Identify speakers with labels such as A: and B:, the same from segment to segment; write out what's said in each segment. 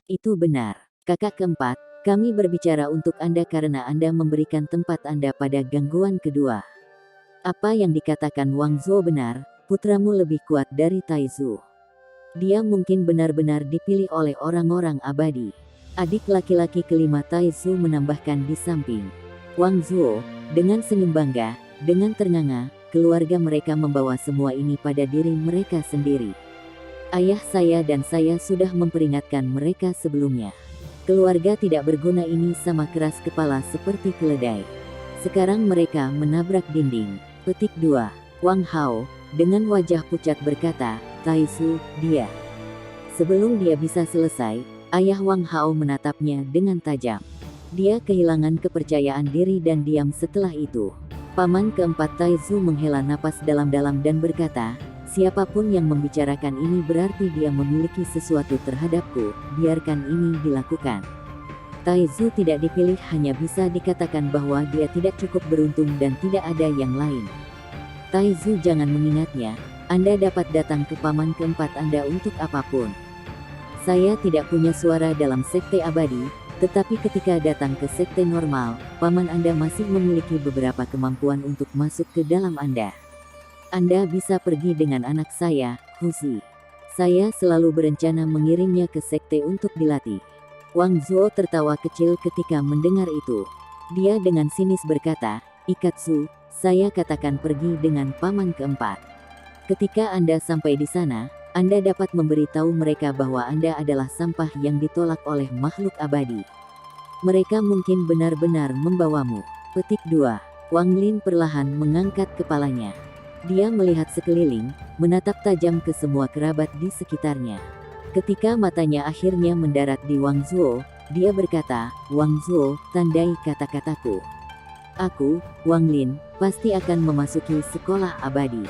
A: Itu benar. Kakak keempat, kami berbicara untuk Anda karena Anda memberikan tempat Anda pada gangguan kedua. Apa yang dikatakan Wang Zuo benar, putramu lebih kuat dari Taizu. Dia mungkin benar-benar dipilih oleh orang-orang abadi. Adik laki-laki kelima Taizu menambahkan di samping. Wang Zuo, dengan senyum bangga, dengan ternganga, keluarga mereka membawa semua ini pada diri mereka sendiri. Ayah saya dan saya sudah memperingatkan mereka sebelumnya. Keluarga tidak berguna ini sama keras kepala seperti keledai. Sekarang mereka menabrak dinding. Petik 2. Wang Hao, dengan wajah pucat berkata, Taizu, dia. Sebelum dia bisa selesai, ayah Wang Hao menatapnya dengan tajam. Dia kehilangan kepercayaan diri dan diam setelah itu. Paman keempat Taizu menghela napas dalam-dalam dan berkata, siapapun yang membicarakan ini berarti dia memiliki sesuatu terhadapku, biarkan ini dilakukan. Taizu tidak dipilih hanya bisa dikatakan bahwa dia tidak cukup beruntung dan tidak ada yang lain. Taizu jangan mengingatnya, Anda dapat datang ke paman keempat Anda untuk apapun. Saya tidak punya suara dalam sekte abadi, tetapi ketika datang ke sekte normal, paman Anda masih memiliki beberapa kemampuan untuk masuk ke dalam Anda. Anda bisa pergi dengan anak saya, Huzi. Saya selalu berencana mengirimnya ke sekte untuk dilatih. Wang Zuo tertawa kecil ketika mendengar itu. Dia dengan sinis berkata, Ikatsu, saya katakan pergi dengan paman keempat. Ketika Anda sampai di sana, Anda dapat memberitahu mereka bahwa Anda adalah sampah yang ditolak oleh makhluk abadi. Mereka mungkin benar-benar membawamu. Petik 2. Wang Lin perlahan mengangkat kepalanya. Dia melihat sekeliling, menatap tajam ke semua kerabat di sekitarnya. Ketika matanya akhirnya mendarat di Wang Zuo, dia berkata, Wang Zuo, tandai kata-kataku. Aku, Wang Lin, pasti akan memasuki sekolah abadi.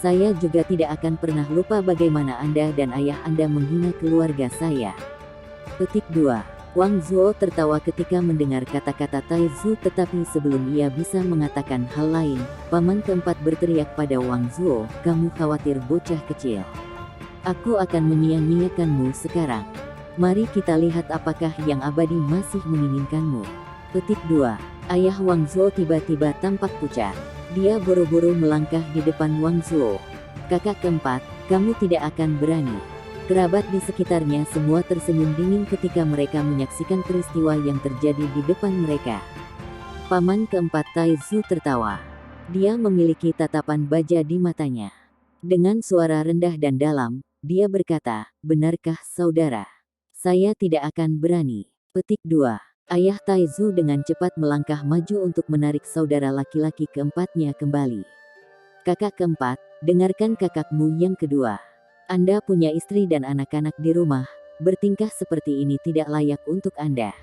A: Saya juga tidak akan pernah lupa bagaimana Anda dan ayah Anda menghina keluarga saya. Petik 2. Wang Zuo tertawa ketika mendengar kata-kata Taizu tetapi sebelum ia bisa mengatakan hal lain, paman keempat berteriak pada Wang Zuo, kamu khawatir bocah kecil. Aku akan menyia-nyiakanmu sekarang. Mari kita lihat apakah yang abadi masih menginginkanmu. Petik 2. Ayah Wang Zuo tiba-tiba tampak pucat. Dia buru-buru melangkah di depan Wang Zuo. Kakak keempat, kamu tidak akan berani. Kerabat di sekitarnya semua tersenyum dingin ketika mereka menyaksikan peristiwa yang terjadi di depan mereka. Paman keempat Taizu tertawa. Dia memiliki tatapan baja di matanya. Dengan suara rendah dan dalam, dia berkata, benarkah saudara? Saya tidak akan berani. Petik 2. Ayah Taizu dengan cepat melangkah maju untuk menarik saudara laki-laki keempatnya kembali. Kakak keempat, dengarkan kakakmu yang kedua. Anda punya istri dan anak-anak di rumah, bertingkah seperti ini tidak layak untuk Anda.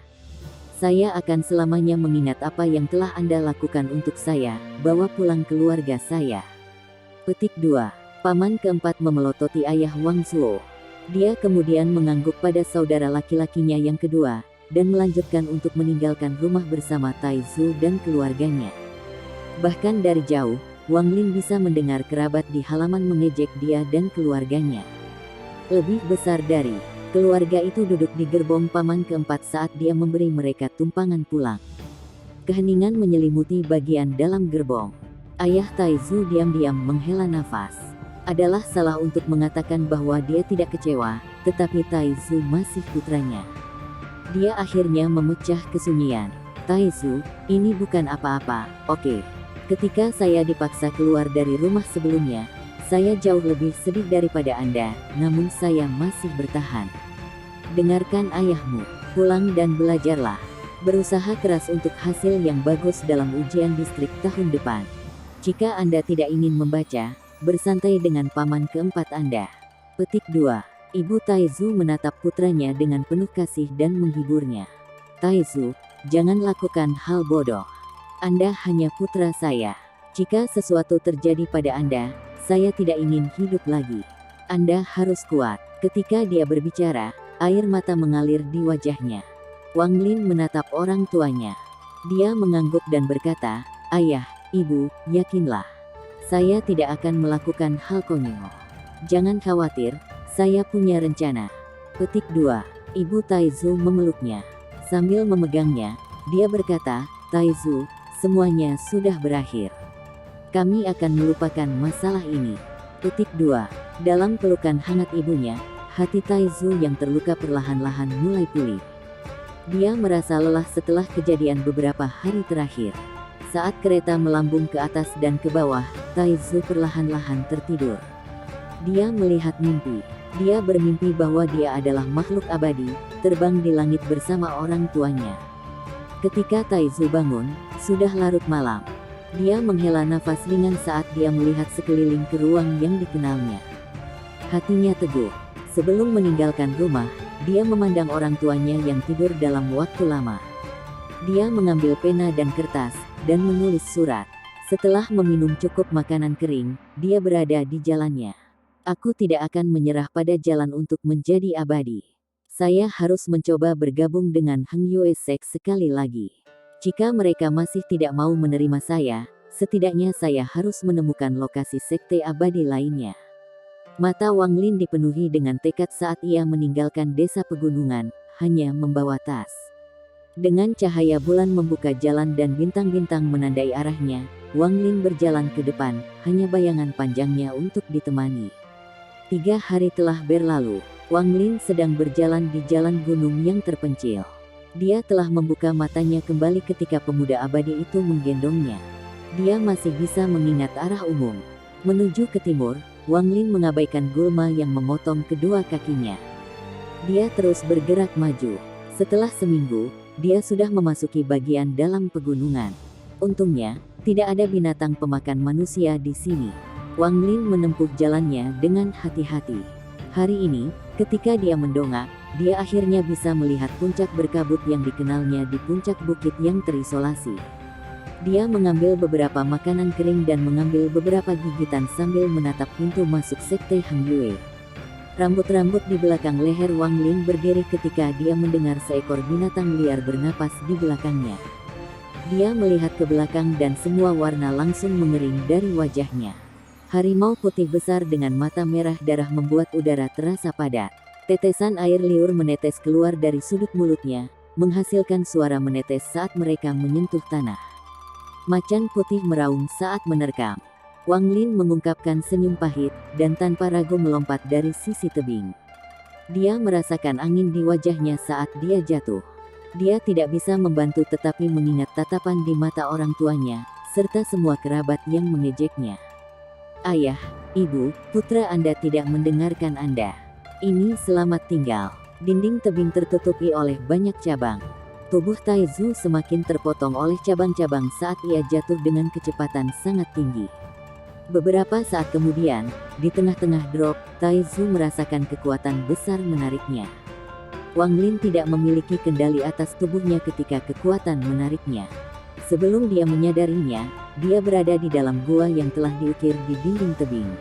A: Saya akan selamanya mengingat apa yang telah Anda lakukan untuk saya, bawa pulang keluarga saya. Petik 2. Paman keempat memelototi ayah Wang Zuo. Dia kemudian mengangguk pada saudara laki-lakinya yang kedua, dan melanjutkan untuk meninggalkan rumah bersama Taizu dan keluarganya. Bahkan dari jauh, Wang Lin bisa mendengar kerabat di halaman mengejek dia dan keluarganya. Lebih besar dari keluarga itu duduk di gerbong paman keempat saat dia memberi mereka tumpangan pulang. Keheningan menyelimuti bagian dalam gerbong. Ayah Taizu diam-diam menghela nafas. Adalah salah untuk mengatakan bahwa dia tidak kecewa, tetapi Taizu masih putranya. Dia akhirnya memecah kesunyian. Taizu, ini bukan apa-apa, oke. Ketika saya dipaksa keluar dari rumah sebelumnya, saya jauh lebih sedih daripada Anda, namun saya masih bertahan. Dengarkan ayahmu, pulang dan belajarlah. Berusaha keras untuk hasil yang bagus dalam ujian distrik tahun depan. Jika Anda tidak ingin membaca, bersantai dengan paman keempat Anda. Petik 2. Ibu Taizu menatap putranya dengan penuh kasih dan menghiburnya. Taizu, jangan lakukan hal bodoh. Anda hanya putra saya. Jika sesuatu terjadi pada Anda, saya tidak ingin hidup lagi. Anda harus kuat. Ketika dia berbicara, air mata mengalir di wajahnya. Wang Lin menatap orang tuanya. Dia mengangguk dan berkata, ayah, ibu, yakinlah. Saya tidak akan melakukan hal konyol. Jangan khawatir, saya punya rencana. Petik 2. Ibu Taizu memeluknya. Sambil memegangnya, dia berkata, "Taizu, semuanya sudah berakhir. Kami akan melupakan masalah ini." Petik 2. Dalam pelukan hangat ibunya, hati Taizu yang terluka perlahan-lahan mulai pulih. Dia merasa lelah setelah kejadian beberapa hari terakhir. Saat kereta melambung ke atas dan ke bawah, Taizu perlahan-lahan tertidur. Dia melihat mimpi. Dia bermimpi bahwa dia adalah makhluk abadi, terbang di langit bersama orang tuanya. Ketika Taizu bangun, sudah larut malam. Dia menghela nafas ringan saat dia melihat sekeliling ke ruang yang dikenalnya. Hatinya teguh. Sebelum meninggalkan rumah, dia memandang orang tuanya yang tidur dalam waktu lama. Dia mengambil pena dan kertas, dan menulis surat. Setelah meminum cukup makanan kering, dia berada di jalannya. "Aku tidak akan menyerah pada jalan untuk menjadi abadi. Saya harus mencoba bergabung dengan Heng Yue Sek sekali lagi. Jika mereka masih tidak mau menerima saya, setidaknya saya harus menemukan lokasi sekte abadi lainnya." Mata Wang Lin dipenuhi dengan tekad saat ia meninggalkan desa pegunungan, hanya membawa tas. Dengan cahaya bulan membuka jalan dan bintang-bintang menandai arahnya, Wang Lin berjalan ke depan, hanya bayangan panjangnya untuk ditemani. 3 hari telah berlalu. Wang Lin sedang berjalan di jalan gunung yang terpencil. Dia telah membuka matanya kembali ketika pemuda abadi itu menggendongnya. Dia masih bisa mengingat arah umum. Menuju ke timur, Wang Lin mengabaikan gulma yang memotong kedua kakinya. Dia terus bergerak maju. Setelah seminggu, dia sudah memasuki bagian dalam pegunungan. Untungnya, tidak ada binatang pemakan manusia di sini. Wang Lin menempuh jalannya dengan hati-hati. Hari ini, ketika dia mendongak, dia akhirnya bisa melihat puncak berkabut yang dikenalnya di puncak bukit yang terisolasi. Dia mengambil beberapa makanan kering dan mengambil beberapa gigitan sambil menatap pintu masuk sekte Heng Yue. Rambut-rambut di belakang leher Wang Lin berdiri ketika dia mendengar seekor binatang liar bernapas di belakangnya. Dia melihat ke belakang dan semua warna langsung mengering dari wajahnya. Harimau putih besar dengan mata merah darah membuat udara terasa padat. Tetesan air liur menetes keluar dari sudut mulutnya, menghasilkan suara menetes saat mereka menyentuh tanah. Macan putih meraung saat menerkam. Wang Lin mengungkapkan senyum pahit, dan tanpa ragu melompat dari sisi tebing. Dia merasakan angin di wajahnya saat dia jatuh. Dia tidak bisa membantu tetapi mengingat tatapan di mata orang tuanya, serta semua kerabat yang mengejeknya. "Ayah, Ibu, putra Anda tidak mendengarkan Anda. Ini selamat tinggal." Dinding tebing tertutupi oleh banyak cabang. Tubuh Taizu semakin terpotong oleh cabang-cabang saat ia jatuh dengan kecepatan sangat tinggi. Beberapa saat kemudian, di tengah-tengah drop, Taizu merasakan kekuatan besar menariknya. Wang Lin tidak memiliki kendali atas tubuhnya ketika kekuatan menariknya. Sebelum dia menyadarinya, dia berada di dalam gua yang telah diukir di dinding tebing.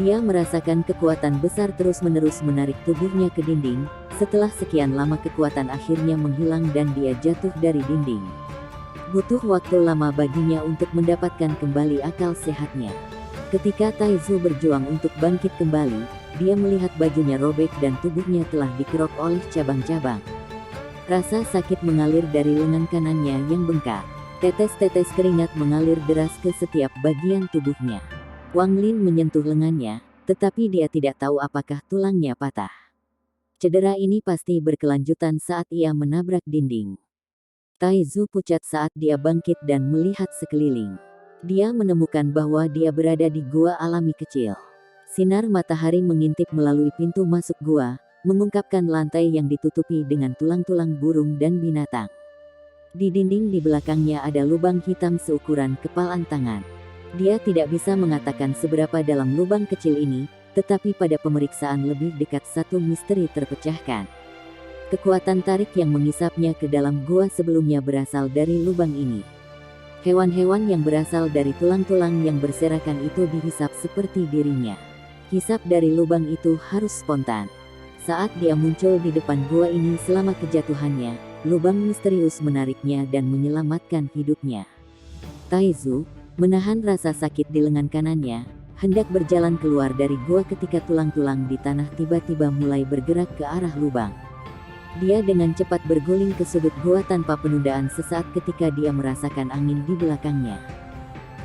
A: Dia merasakan kekuatan besar terus-menerus menarik tubuhnya ke dinding. Setelah sekian lama kekuatan akhirnya menghilang dan dia jatuh dari dinding. Butuh waktu lama baginya untuk mendapatkan kembali akal sehatnya. Ketika Taizu berjuang untuk bangkit kembali, dia melihat bajunya robek dan tubuhnya telah dikerok oleh cabang-cabang. Rasa sakit mengalir dari lengan kanannya yang bengkak. Tetes-tetes keringat mengalir deras ke setiap bagian tubuhnya. Wang Lin menyentuh lengannya, tetapi dia tidak tahu apakah tulangnya patah. Cedera ini pasti berkelanjutan saat ia menabrak dinding. Taizu pucat saat dia bangkit dan melihat sekeliling. Dia menemukan bahwa dia berada di gua alami kecil. Sinar matahari mengintip melalui pintu masuk gua, mengungkapkan lantai yang ditutupi dengan tulang-tulang burung dan binatang. Di dinding di belakangnya ada lubang hitam seukuran kepalan tangan. Dia tidak bisa mengatakan seberapa dalam lubang kecil ini, tetapi pada pemeriksaan lebih dekat satu misteri terpecahkan. Kekuatan tarik yang mengisapnya ke dalam gua sebelumnya berasal dari lubang ini. Hewan-hewan yang berasal dari tulang-tulang yang berserakan itu dihisap seperti dirinya. Hisap dari lubang itu harus spontan. Saat dia muncul di depan gua ini selama kejatuhannya, lubang misterius menariknya dan menyelamatkan hidupnya. Taizu, menahan rasa sakit di lengan kanannya, hendak berjalan keluar dari gua ketika tulang-tulang di tanah tiba-tiba mulai bergerak ke arah lubang. Dia dengan cepat berguling ke sudut gua tanpa penundaan sesaat ketika dia merasakan angin di belakangnya.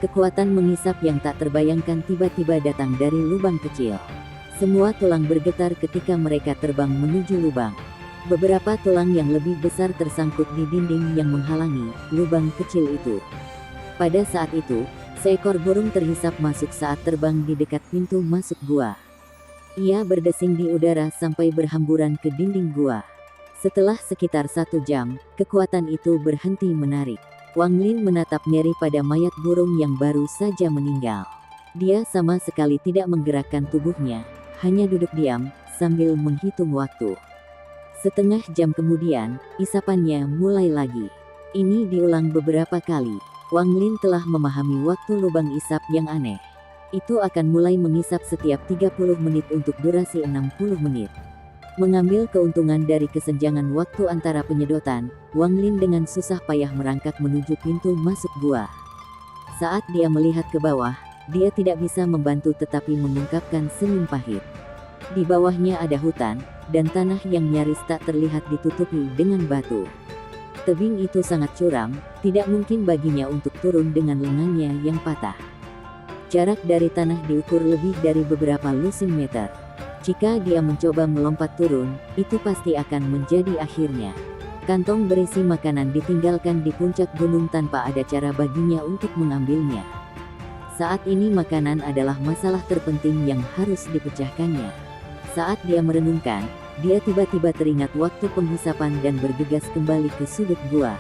A: Kekuatan mengisap yang tak terbayangkan tiba-tiba datang dari lubang kecil. Semua tulang bergetar ketika mereka terbang menuju lubang. Beberapa tulang yang lebih besar tersangkut di dinding yang menghalangi lubang kecil itu. Pada saat itu, seekor burung terhisap masuk saat terbang di dekat pintu masuk gua. Ia berdesing di udara sampai berhamburan ke dinding gua. Setelah sekitar 1 jam, kekuatan itu berhenti menarik. Wang Lin menatap ngeri pada mayat burung yang baru saja meninggal. Dia sama sekali tidak menggerakkan tubuhnya, hanya duduk diam, sambil menghitung waktu. Setengah jam kemudian, isapannya mulai lagi. Ini diulang beberapa kali. Wang Lin telah memahami waktu lubang isap yang aneh. Itu akan mulai mengisap setiap 30 menit untuk durasi 60 menit. Mengambil keuntungan dari kesenjangan waktu antara penyedotan, Wang Lin dengan susah payah merangkak menuju pintu masuk gua. Saat dia melihat ke bawah, dia tidak bisa membantu tetapi mengungkapkan senyum pahit. Di bawahnya ada hutan, dan tanah yang nyaris tak terlihat ditutupi dengan batu. Tebing itu sangat curam, tidak mungkin baginya untuk turun dengan lengannya yang patah. Jarak dari tanah diukur lebih dari beberapa lusin meter. Jika dia mencoba melompat turun, itu pasti akan menjadi akhirnya. Kantong berisi makanan ditinggalkan di puncak gunung tanpa ada cara baginya untuk mengambilnya. Saat ini makanan adalah masalah terpenting yang harus dipecahkannya. Saat dia merenungkan, dia tiba-tiba teringat waktu penghisapan dan bergegas kembali ke sudut gua.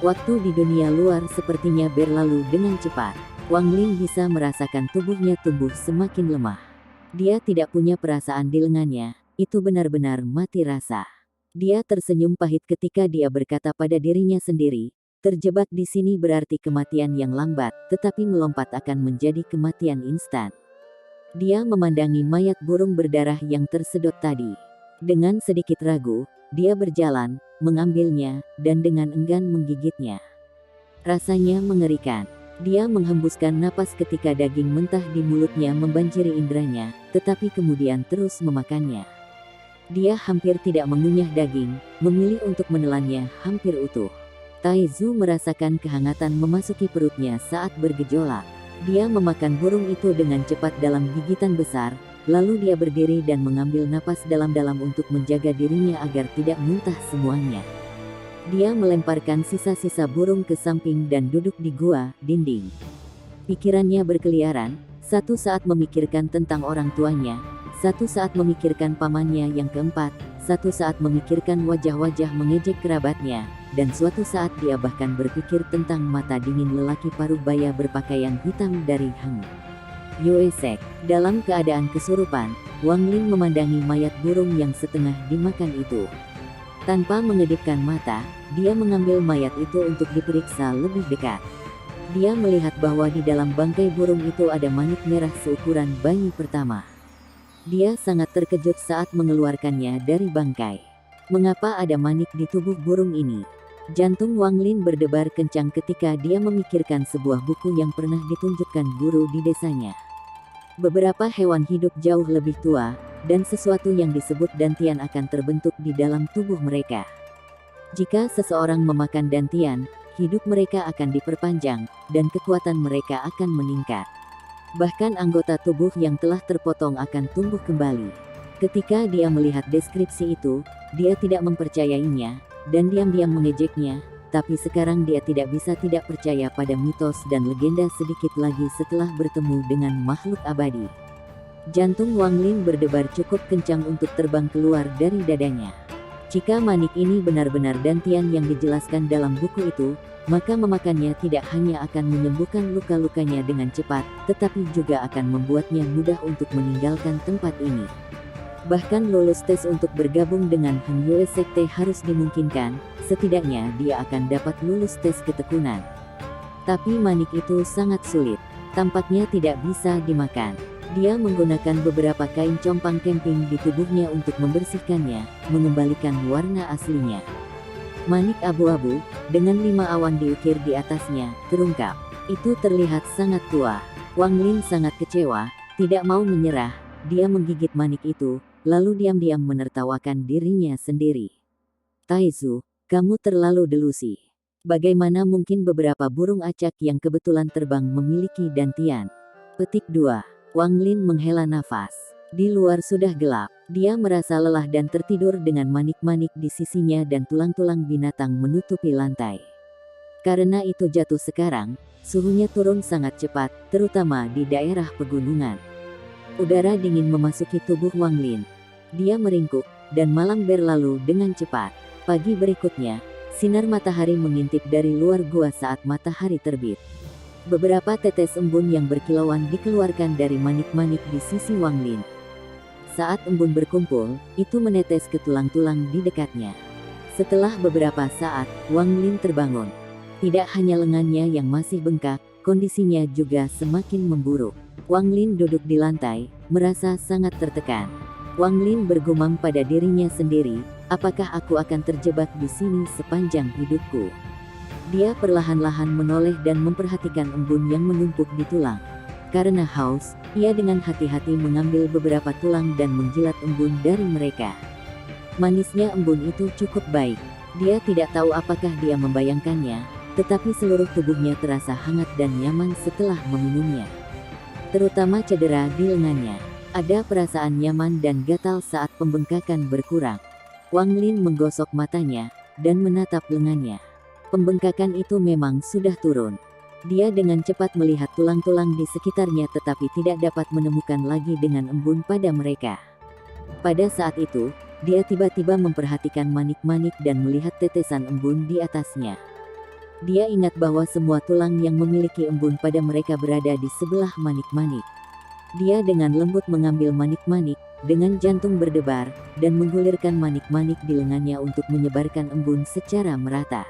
A: Waktu di dunia luar sepertinya berlalu dengan cepat. Wang Lin bisa merasakan tubuhnya tumbuh semakin lemah. Dia tidak punya perasaan di lengannya, itu benar-benar mati rasa. Dia tersenyum pahit ketika dia berkata pada dirinya sendiri, terjebak di sini berarti kematian yang lambat, tetapi melompat akan menjadi kematian instan. Dia memandangi mayat burung berdarah yang tersedot tadi. Dengan sedikit ragu, dia berjalan, mengambilnya, dan dengan enggan menggigitnya. Rasanya mengerikan. Dia menghembuskan napas ketika daging mentah di mulutnya membanjiri indranya, tetapi kemudian terus memakannya. Dia hampir tidak mengunyah daging, memilih untuk menelannya hampir utuh. Tai Zu merasakan kehangatan memasuki perutnya saat bergejolak. Dia memakan burung itu dengan cepat dalam gigitan besar, lalu dia berdiri dan mengambil napas dalam-dalam untuk menjaga dirinya agar tidak muntah semuanya. Dia melemparkan sisa-sisa burung ke samping dan duduk di gua dinding. Pikirannya berkeliaran, satu saat memikirkan tentang orang tuanya, satu saat memikirkan pamannya yang keempat, satu saat memikirkan wajah-wajah mengejek kerabatnya, dan suatu saat dia bahkan berpikir tentang mata dingin lelaki paruh baya berpakaian hitam dari Heng Yue Sek. Dalam keadaan kesurupan, Wang Lin memandangi mayat burung yang setengah dimakan itu. Tanpa mengedipkan mata, dia mengambil mayat itu untuk diperiksa lebih dekat. Dia melihat bahwa di dalam bangkai burung itu ada manik merah seukuran bayi pertama. Dia sangat terkejut saat mengeluarkannya dari bangkai. Mengapa ada manik di tubuh burung ini? Jantung Wang Lin berdebar kencang ketika dia memikirkan sebuah buku yang pernah ditunjukkan guru di desanya. Beberapa hewan hidup jauh lebih tua, dan sesuatu yang disebut dantian akan terbentuk di dalam tubuh mereka. Jika seseorang memakan dantian, hidup mereka akan diperpanjang, dan kekuatan mereka akan meningkat. Bahkan anggota tubuh yang telah terpotong akan tumbuh kembali. Ketika dia melihat deskripsi itu, dia tidak mempercayainya, dan diam-diam mengejeknya, tapi sekarang dia tidak bisa tidak percaya pada mitos dan legenda sedikit lagi setelah bertemu dengan makhluk abadi. Jantung Wang Lin berdebar cukup kencang untuk terbang keluar dari dadanya. Jika manik ini benar-benar dantian yang dijelaskan dalam buku itu, maka memakannya tidak hanya akan menyembuhkan luka-lukanya dengan cepat, tetapi juga akan membuatnya mudah untuk meninggalkan tempat ini. Bahkan lulus tes untuk bergabung dengan Heng Yue Sekte harus dimungkinkan, setidaknya dia akan dapat lulus tes ketekunan. Tapi manik itu sangat sulit, tampaknya tidak bisa dimakan. Dia menggunakan beberapa kain compang camping di tubuhnya untuk membersihkannya, mengembalikan warna aslinya. Manik abu-abu, dengan 5 awan diukir di atasnya, terungkap. Itu terlihat sangat tua. Wang Lin sangat kecewa, tidak mau menyerah, dia menggigit manik itu, lalu diam-diam menertawakan dirinya sendiri. Taizu, kamu terlalu delusi. Bagaimana mungkin beberapa burung acak yang kebetulan terbang memiliki dantian? Petik 2. Wang Lin menghela nafas. Di luar sudah gelap. Dia merasa lelah dan tertidur dengan manik-manik di sisinya dan tulang-tulang binatang menutupi lantai. Karena itu jatuh sekarang, suhunya turun sangat cepat, terutama di daerah pegunungan. Udara dingin memasuki tubuh Wang Lin. Dia meringkuk, dan malam berlalu dengan cepat. Pagi berikutnya, sinar matahari mengintip dari luar gua saat matahari terbit. Beberapa tetes embun yang berkilauan dikeluarkan dari manik-manik di sisi Wang Lin. Saat embun berkumpul, itu menetes ke tulang-tulang di dekatnya. Setelah beberapa saat, Wang Lin terbangun. Tidak hanya lengannya yang masih bengkak, kondisinya juga semakin memburuk. Wang Lin duduk di lantai, merasa sangat tertekan. Wang Lin bergumam pada dirinya sendiri, apakah aku akan terjebak di sini sepanjang hidupku? Dia perlahan-lahan menoleh dan memperhatikan embun yang menumpuk di tulang. Karena haus, ia dengan hati-hati mengambil beberapa tulang dan menjilat embun dari mereka. Manisnya embun itu cukup baik. Dia tidak tahu apakah dia membayangkannya, tetapi seluruh tubuhnya terasa hangat dan nyaman setelah meminumnya. Terutama cedera di lengannya. Ada perasaan nyaman dan gatal saat pembengkakan berkurang. Wang Lin menggosok matanya, dan menatap lengannya. Pembengkakan itu memang sudah turun. Dia dengan cepat melihat tulang-tulang di sekitarnya tetapi tidak dapat menemukan lagi dengan embun pada mereka. Pada saat itu, dia tiba-tiba memperhatikan manik-manik dan melihat tetesan embun di atasnya. Dia ingat bahwa semua tulang yang memiliki embun pada mereka berada di sebelah manik-manik. Dia dengan lembut mengambil manik-manik, dengan jantung berdebar, dan menggulirkan manik-manik di lengannya untuk menyebarkan embun secara merata.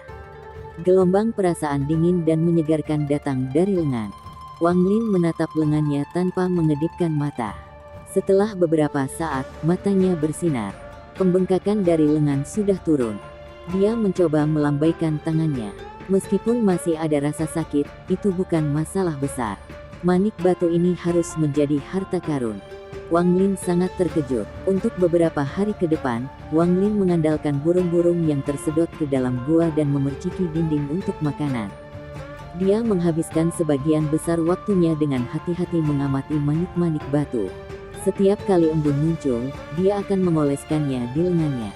A: Gelombang perasaan dingin dan menyegarkan datang dari lengan. Wang Lin menatap lengannya tanpa mengedipkan mata. Setelah beberapa saat, matanya bersinar. Pembengkakan dari lengan sudah turun. Dia mencoba melambaikan tangannya. Meskipun masih ada rasa sakit, itu bukan masalah besar. Manik batu ini harus menjadi harta karun. Wang Lin sangat terkejut. Untuk beberapa hari ke depan, Wang Lin mengandalkan burung-burung yang tersedot ke dalam gua dan memerciki dinding untuk makanan. Dia menghabiskan sebagian besar waktunya dengan hati-hati mengamati manik-manik batu. Setiap kali embun muncul, dia akan mengoleskannya di lengannya.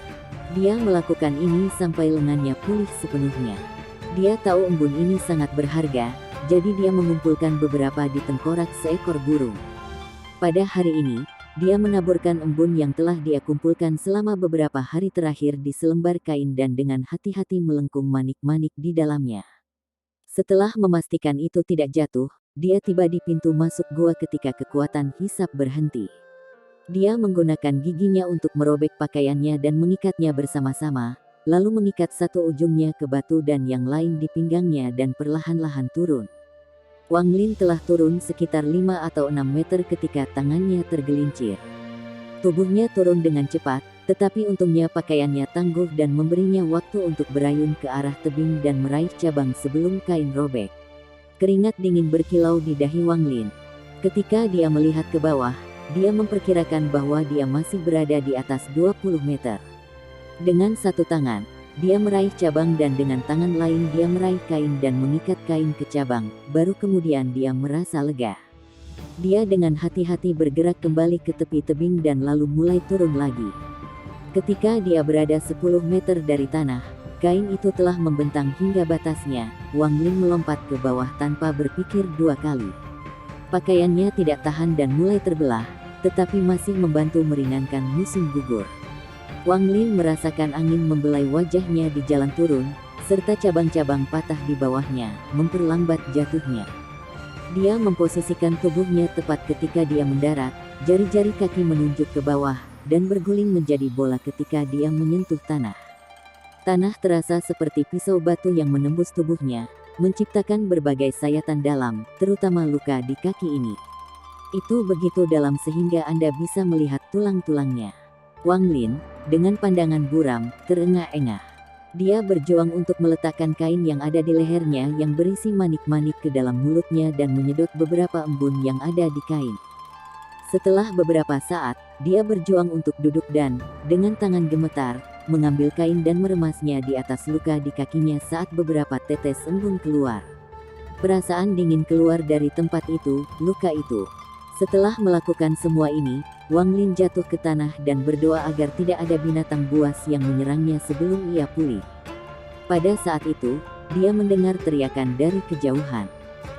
A: Dia melakukan ini sampai lengannya pulih sepenuhnya. Dia tahu embun ini sangat berharga, jadi dia mengumpulkan beberapa di tengkorak seekor burung. Pada hari ini, dia menaburkan embun yang telah dia kumpulkan selama beberapa hari terakhir di selembar kain dan dengan hati-hati melengkung manik-manik di dalamnya. Setelah memastikan itu tidak jatuh, dia tiba di pintu masuk gua ketika kekuatan hisap berhenti. Dia menggunakan giginya untuk merobek pakaiannya dan mengikatnya bersama-sama, lalu mengikat satu ujungnya ke batu dan yang lain di pinggangnya dan perlahan-lahan turun. Wang Lin telah turun sekitar 5 atau 6 meter ketika tangannya tergelincir. Tubuhnya turun dengan cepat, tetapi untungnya pakaiannya tangguh dan memberinya waktu untuk berayun ke arah tebing dan meraih cabang sebelum kain robek. Keringat dingin berkilau di dahi Wang Lin. Ketika dia melihat ke bawah, dia memperkirakan bahwa dia masih berada di atas 20 meter. Dengan satu tangan, dia meraih cabang dan dengan tangan lain dia meraih kain dan mengikat kain ke cabang, baru kemudian dia merasa lega. Dia dengan hati-hati bergerak kembali ke tepi tebing dan lalu mulai turun lagi. Ketika dia berada 10 meter dari tanah, kain itu telah membentang hingga batasnya. Wang Lin melompat ke bawah tanpa berpikir dua kali. Pakaiannya tidak tahan dan mulai terbelah, tetapi masih membantu meringankan musim gugur. Wang Lin merasakan angin membelai wajahnya di jalan turun, serta cabang-cabang patah di bawahnya, memperlambat jatuhnya. Dia memposisikan tubuhnya tepat ketika dia mendarat, jari-jari kaki menunjuk ke bawah, dan berguling menjadi bola ketika dia menyentuh tanah. Tanah terasa seperti pisau batu yang menembus tubuhnya, menciptakan berbagai sayatan dalam, terutama luka di kaki ini. Itu begitu dalam sehingga Anda bisa melihat tulang-tulangnya. Wang Lin, dengan pandangan buram, terengah-engah. Dia berjuang untuk meletakkan kain yang ada di lehernya yang berisi manik-manik ke dalam mulutnya dan menyedot beberapa embun yang ada di kain. Setelah beberapa saat, dia berjuang untuk duduk dan, dengan tangan gemetar, mengambil kain dan meremasnya di atas luka di kakinya saat beberapa tetes embun keluar. Perasaan dingin keluar dari tempat itu, luka itu. Setelah melakukan semua ini, Wang Lin jatuh ke tanah dan berdoa agar tidak ada binatang buas yang menyerangnya sebelum ia pulih. Pada saat itu, dia mendengar teriakan dari kejauhan.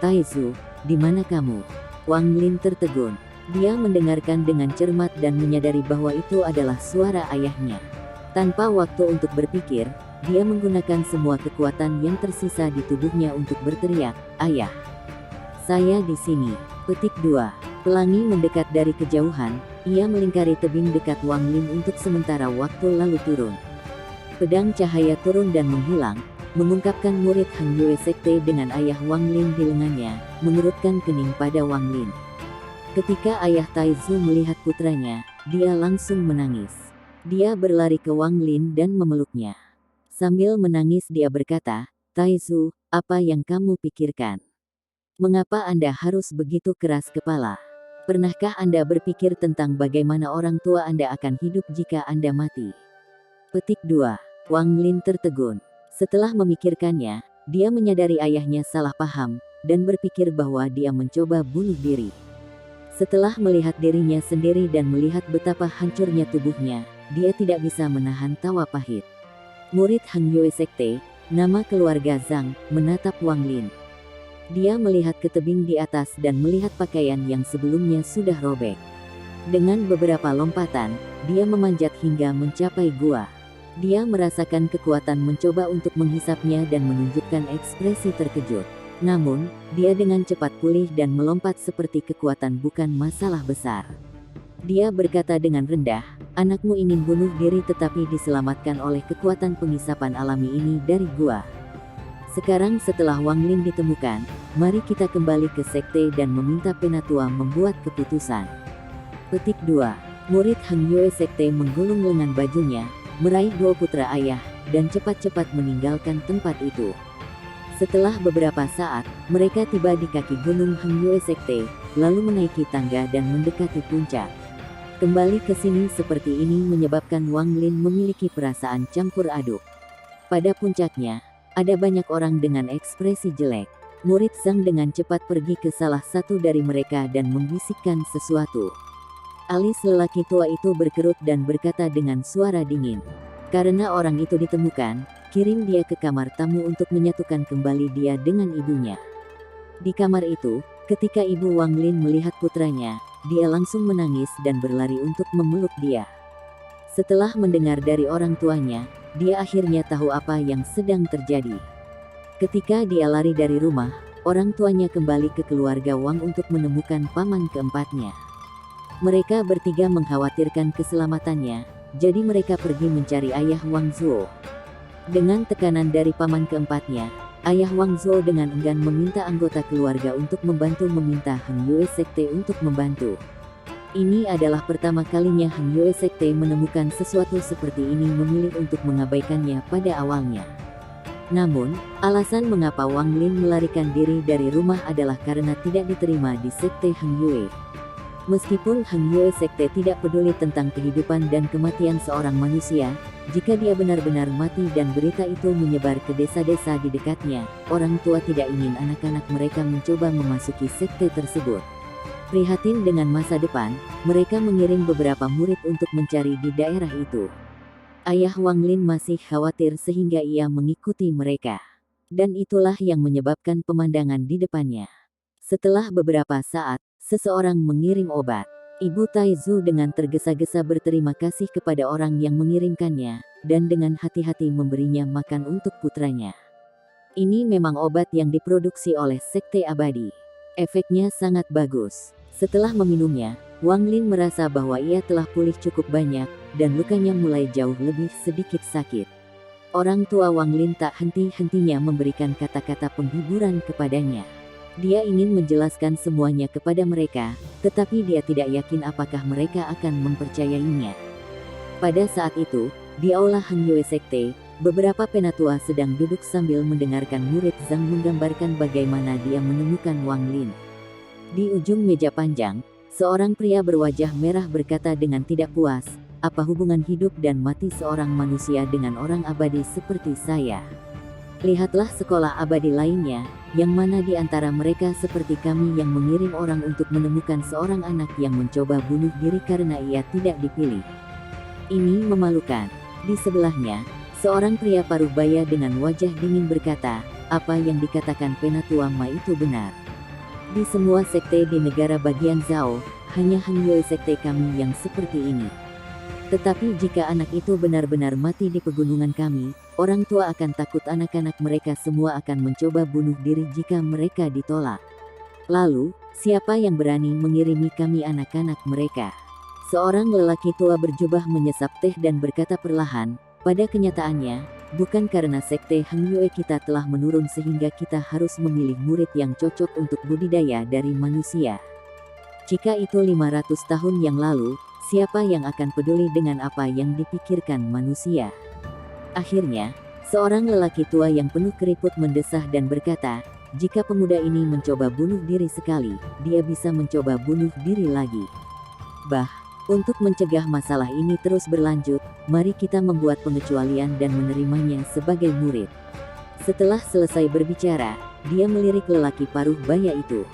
A: "Taizu, di mana kamu?" Wang Lin tertegun. Dia mendengarkan dengan cermat dan menyadari bahwa itu adalah suara ayahnya. Tanpa waktu untuk berpikir, dia menggunakan semua kekuatan yang tersisa di tubuhnya untuk berteriak, "Ayah! Saya di sini." Petik 2. Pelangi mendekat dari kejauhan, ia melingkari tebing dekat Wang Lin untuk sementara waktu lalu turun. Pedang cahaya turun dan menghilang, mengungkapkan murid Hang Yue Sekte dengan ayah Wang Lin di lengannya, mengerutkan kening pada Wang Lin. Ketika ayah Taizu melihat putranya, dia langsung menangis. Dia berlari ke Wang Lin dan memeluknya. Sambil menangis dia berkata, "Taizu, apa yang kamu pikirkan? Mengapa Anda harus begitu keras kepala? Pernahkah Anda berpikir tentang bagaimana orang tua Anda akan hidup jika Anda mati?" Petik 2. Wang Lin tertegun. Setelah memikirkannya, dia menyadari ayahnya salah paham, dan berpikir bahwa dia mencoba bunuh diri. Setelah melihat dirinya sendiri dan melihat betapa hancurnya tubuhnya, dia tidak bisa menahan tawa pahit. Murid Hang Yue Sekte, nama keluarga Zhang, menatap Wang Lin. Dia melihat ke tebing di atas dan melihat pakaian yang sebelumnya sudah robek. Dengan beberapa lompatan, dia memanjat hingga mencapai gua. Dia merasakan kekuatan mencoba untuk menghisapnya dan menunjukkan ekspresi terkejut. Namun, dia dengan cepat pulih dan melompat seperti kekuatan bukan masalah besar. Dia berkata dengan rendah, "Anakmu ingin bunuh diri tetapi diselamatkan oleh kekuatan penghisapan alami ini dari gua. Sekarang setelah Wang Lin ditemukan, mari kita kembali ke sekte dan meminta penatua membuat keputusan." Petik 2. Murid Hang Yue Sekte menggulung lengan bajunya, meraih dua putra ayah, dan cepat-cepat meninggalkan tempat itu. Setelah beberapa saat, mereka tiba di kaki gunung Hang Yue Sekte, lalu menaiki tangga dan mendekati puncak. Kembali ke sini seperti ini menyebabkan Wang Lin memiliki perasaan campur aduk. Pada puncaknya, ada banyak orang dengan ekspresi jelek. Murid Zhang dengan cepat pergi ke salah satu dari mereka dan membisikkan sesuatu. Alis lelaki tua itu berkerut dan berkata dengan suara dingin, "Karena orang itu ditemukan, kirim dia ke kamar tamu untuk menyatukan kembali dia dengan ibunya." Di kamar itu, ketika ibu Wang Lin melihat putranya, dia langsung menangis dan berlari untuk memeluk dia. Setelah mendengar dari orang tuanya, dia akhirnya tahu apa yang sedang terjadi. Ketika dia lari dari rumah, orang tuanya kembali ke keluarga Wang untuk menemukan paman keempatnya. Mereka bertiga mengkhawatirkan keselamatannya, jadi mereka pergi mencari ayah Wang Zuo. Dengan tekanan dari paman keempatnya, ayah Wang Zuo dengan enggan meminta anggota keluarga untuk membantu meminta Hang Yue Sekte untuk membantu. Ini adalah pertama kalinya Hang Yue Sekte menemukan sesuatu seperti ini memilih untuk mengabaikannya pada awalnya. Namun, alasan mengapa Wang Lin melarikan diri dari rumah adalah karena tidak diterima di Sekte Hang Yue. Meskipun Hang Yue Sekte tidak peduli tentang kehidupan dan kematian seorang manusia, jika dia benar-benar mati dan berita itu menyebar ke desa-desa di dekatnya, orang tua tidak ingin anak-anak mereka mencoba memasuki sekte tersebut. Prihatin dengan masa depan, mereka mengirim beberapa murid untuk mencari di daerah itu. Ayah Wang Lin masih khawatir sehingga ia mengikuti mereka. Dan itulah yang menyebabkan pemandangan di depannya. Setelah beberapa saat, seseorang mengirim obat. Ibu Taizu dengan tergesa-gesa berterima kasih kepada orang yang mengirimkannya, dan dengan hati-hati memberinya makan untuk putranya. Ini memang obat yang diproduksi oleh Sekte Abadi. Efeknya sangat bagus. Setelah meminumnya, Wang Lin merasa bahwa ia telah pulih cukup banyak, dan lukanya mulai jauh lebih sedikit sakit. Orang tua Wang Lin tak henti-hentinya memberikan kata-kata penghiburan kepadanya. Dia ingin menjelaskan semuanya kepada mereka, tetapi dia tidak yakin apakah mereka akan mempercayainya. Pada saat itu, di aula Hang Yue Sekte, beberapa penatua sedang duduk sambil mendengarkan murid Zhang menggambarkan bagaimana dia menemukan Wang Lin. Di ujung meja panjang, seorang pria berwajah merah berkata dengan tidak puas, apa hubungan hidup dan mati seorang manusia dengan orang abadi seperti saya? Lihatlah sekolah abadi lainnya, yang mana di antara mereka seperti kami yang mengirim orang untuk menemukan seorang anak yang mencoba bunuh diri karena ia tidak dipilih. Ini memalukan. Di sebelahnya, seorang pria paruh baya dengan wajah dingin berkata, apa yang dikatakan Penatua Ma itu benar. Di semua sekte di negara bagian Zhao, hanya Hangyue sekte kami yang seperti ini. Tetapi jika anak itu benar-benar mati di pegunungan kami, orang tua akan takut anak-anak mereka semua akan mencoba bunuh diri jika mereka ditolak. Lalu, siapa yang berani mengirimi kami anak-anak mereka? Seorang lelaki tua berjubah menyesap teh dan berkata perlahan, pada kenyataannya, bukan karena sekte Hangyue kita telah menurun sehingga kita harus memilih murid yang cocok untuk budidaya dari manusia. Jika itu 500 tahun yang lalu, siapa yang akan peduli dengan apa yang dipikirkan manusia? Akhirnya, seorang lelaki tua yang penuh keriput mendesah dan berkata, jika pemuda ini mencoba bunuh diri sekali, dia bisa mencoba bunuh diri lagi. Untuk mencegah masalah ini terus berlanjut, mari kita membuat pengecualian dan menerimanya sebagai murid. Setelah selesai berbicara, dia melirik lelaki paruh baya itu.